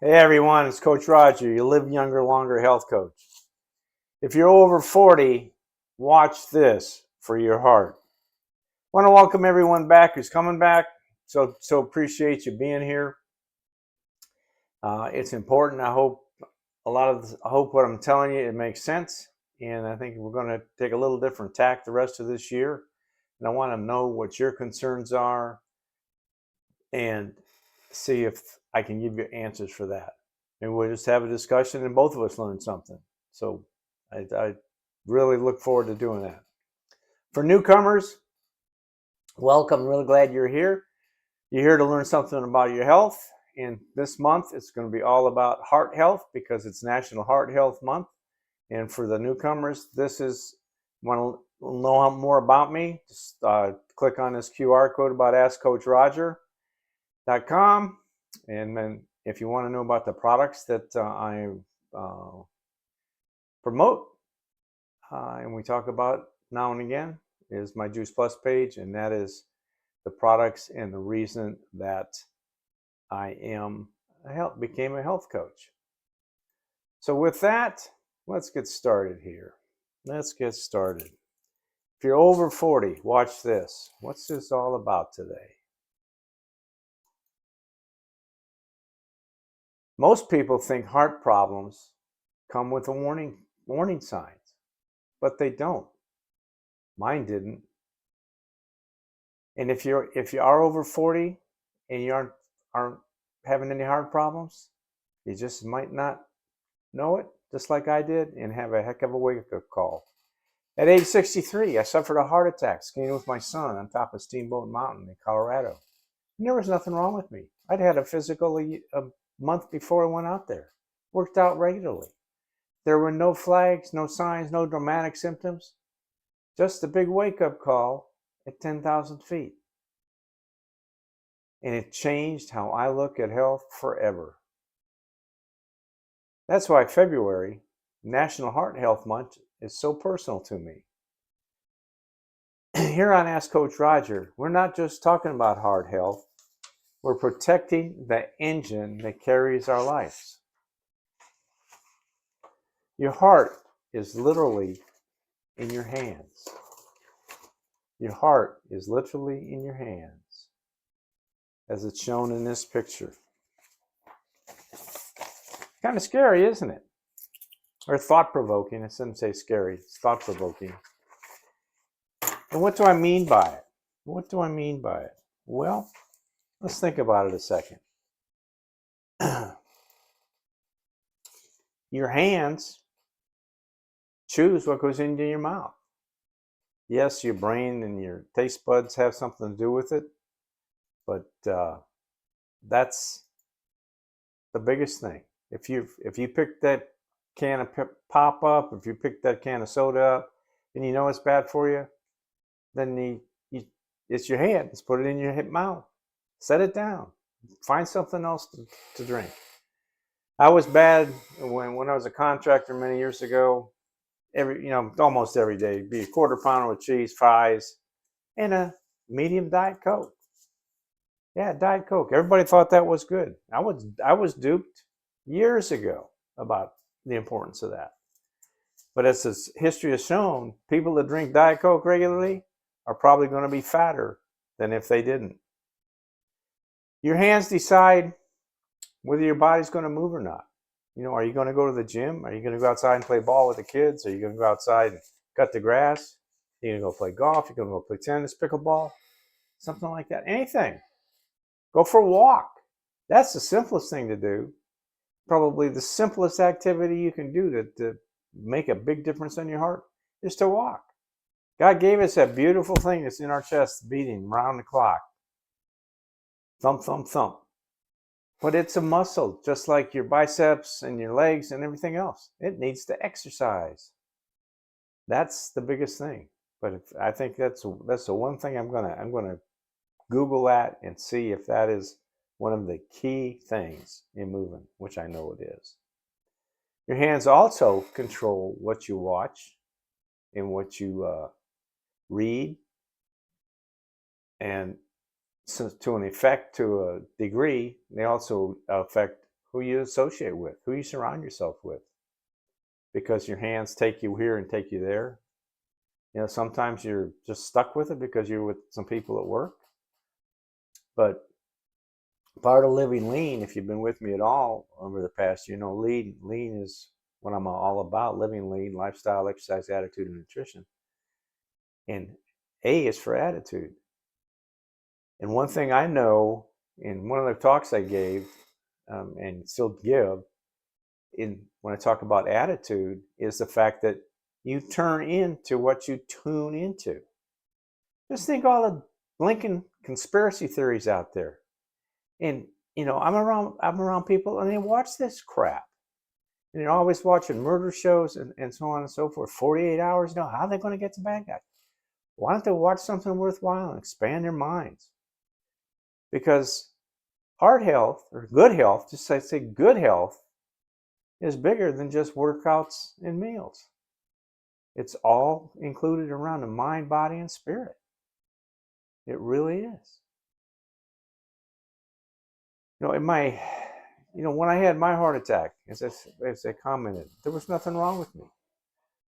Hey everyone, it's Coach Roger, your Live Younger, Longer health coach. If you're over 40, watch this for your heart. I want to welcome everyone back who's coming back. So appreciate you being here. It's important. I hope what I'm telling you, it makes sense. And I think we're going to take a little different tack the rest of this year. And I want to know what your concerns are and see if I can give you answers for that. And we'll just have a discussion and both of us learn something. So I really look forward to doing that. For newcomers, welcome. Really glad you're here. You're here to learn something about your health. And this month, it's going to be all about heart health because it's National Heart Health Month. And for the newcomers, want to know more about me, just click on this QR code about AskCoachRoger.com. And then if you want to know about the products that I promote and we talk about now and again, is my Juice Plus page, and that is the products and the reason that I became a health coach. So with that, let's get started here. Let's get started. If you're over 40, watch this. What's this all about today? Most people think heart problems come with a warning signs, but they don't. Mine didn't. And if you are over 40 and you aren't having any heart problems, you just might not know it, just like I did, and have a heck of a wake-up call. At age 63, I suffered a heart attack skiing with my son on top of Steamboat Mountain in Colorado. And there was nothing wrong with me. I'd had a physical a month before I went out there. Worked out regularly. There were no flags, no signs, no dramatic symptoms. Just a big wake-up call at 10,000 feet. And it changed how I look at health forever. That's why February, National Heart Health Month, is so personal to me. Here on Ask Coach Roger, we're not just talking about heart health, we're protecting the engine that carries our lives. Your heart is literally in your hands. Your heart is literally in your hands, as it's shown in this picture. Kind of scary, isn't it? Or thought-provoking. I shouldn't say scary. It's thought-provoking. And what do I mean by it? What do I mean by it? Well, let's think about it a second. Your hands choose what goes into your mouth. Yes, your brain and your taste buds have something to do with it, but that's the biggest thing. If you pick that can of pop up, if you pick that can of soda up, and you know it's bad for you, then it's your hand. Just put it in your mouth. Set it down. Find something else to drink. I was bad when I was a contractor many years ago. Almost every day, be a quarter pounder with cheese, fries, and a medium Diet Coke. Yeah, Diet Coke. Everybody thought that was good. I was duped years ago about the importance of that. But as history has shown, people that drink Diet Coke regularly are probably going to be fatter than if they didn't. Your hands decide whether your body's going to move or not. Are you going to go to the gym? Are you going to go outside and play ball with the kids? Are you going to go outside and cut the grass? Are you going to go play golf? You're going to go play tennis, pickleball, something like that. Anything. Go for a walk. That's the simplest thing to do. Probably the simplest activity you can do to make a big difference in your heart is to walk. God gave us that beautiful thing that's in our chest beating round the clock. Thump, thump, thump. But it's a muscle, just like your biceps and your legs and everything else. It needs to exercise. That's the biggest thing. But I think that's the one thing I'm gonna Google that and see if that is one of the key things in moving, which I know it is. Your hands also control what you watch and what you read, and so to a degree, they also affect who you associate with, who you surround yourself with, because your hands take you here and take you there. Sometimes you're just stuck with it because you're with some people at work. But part of living lean, if you've been with me at all over the past, lean is what I'm all about: living lean, lifestyle, exercise, attitude, and nutrition. And A is for attitude. And one thing I know in one of the talks I gave, and still give, when I talk about attitude, is the fact that you turn into what you tune into. Just think all the Lincoln conspiracy theories out there. And I'm around people and they watch this crap. And they're always watching murder shows and so on and so forth. 48 hours, how are they going to get the bad guy? Why don't they watch something worthwhile and expand their minds? Because heart health, or good health, just say good health, is bigger than just workouts and meals. It's all included around the mind, body, and spirit. It really is. When I had my heart attack, as I commented, there was nothing wrong with me.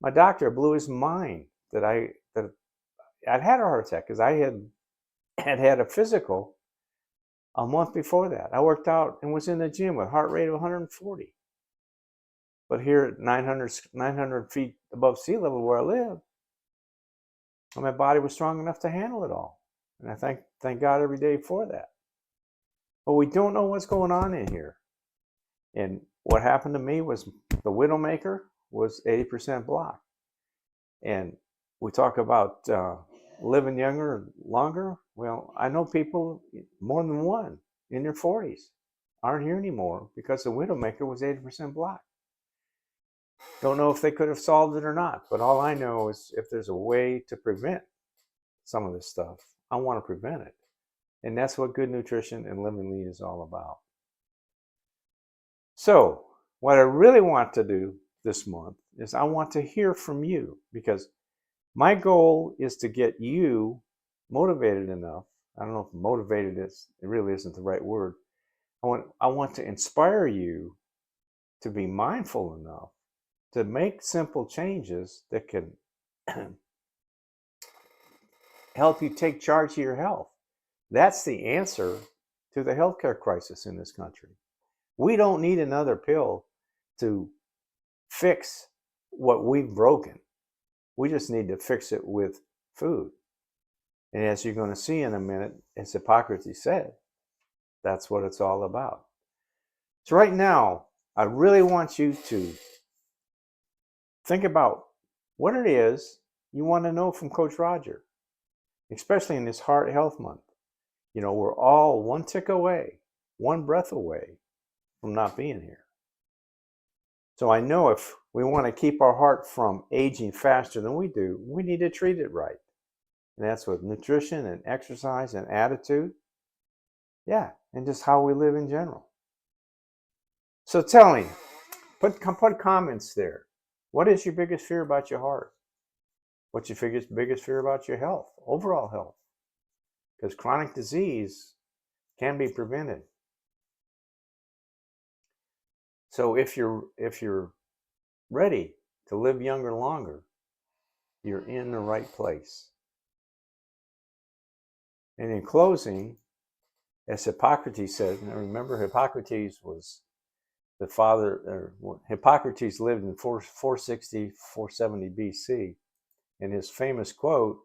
My doctor blew his mind that I'd had a heart attack, because I had a physical a month before that. I worked out and was in the gym with heart rate of 140. But here at 900 feet above sea level where I live, my body was strong enough to handle it all. And I thank God every day for that. But we don't know what's going on in here. And what happened to me was the Widowmaker was 80% blocked. And we talk about living younger, longer. Well, I know people, more than one, in their 40s aren't here anymore because the Widowmaker was 80% blocked. Don't know if they could have solved it or not, but all I know is if there's a way to prevent some of this stuff, I want to prevent it. And that's what good nutrition and living lean is all about. So what I really want to do this month is I want to hear from you, because my goal is to get you motivated enough. I don't know if motivated it really isn't the right word. I want to inspire you to be mindful enough to make simple changes that can help you take charge of your health. That's the answer to the healthcare crisis in this country. We don't need another pill to fix what we've broken. We just need to fix it with food. And as you're going to see in a minute, as Hippocrates said, that's what it's all about. So right now, I really want you to think about what it is you want to know from Coach Roger, especially in this Heart Health Month. We're all one tick away, one breath away from not being here. So I know if we want to keep our heart from aging faster than we do, we need to treat it right. And that's with nutrition and exercise and attitude. Yeah, and just how we live in general. So tell me, put comments there. What is your biggest fear about your heart? What's your biggest fear about your health, overall health? Because chronic disease can be prevented. So if you're ready to live younger longer, you're in the right place. And in closing, as Hippocrates said, and remember Hippocrates was the father, Hippocrates lived in 460, 470 BC, and his famous quote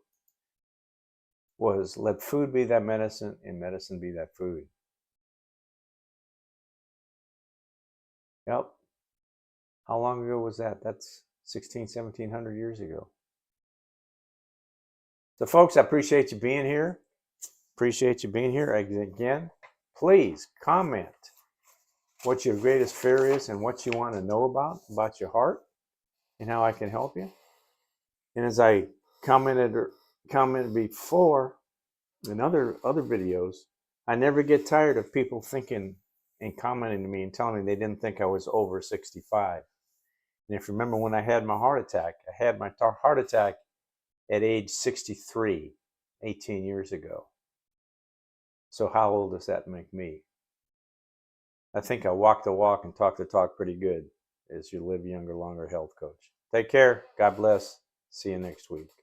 was, "Let food be that medicine and medicine be that food." Yep. How long ago was that? That's 1700 years ago. So folks, I appreciate you being here. Again, please comment what your greatest fear is and what you want to know about your heart and how I can help you. And as I commented before in other videos, I never get tired of people thinking and commenting to me and telling me they didn't think I was over 65. And if you remember when I had my heart attack, I had my heart attack at age 63, 18 years ago. So how old does that make me? I think I walk the walk and talk the talk pretty good as your Live Younger, Longer health coach. Take care. God bless. See you next week.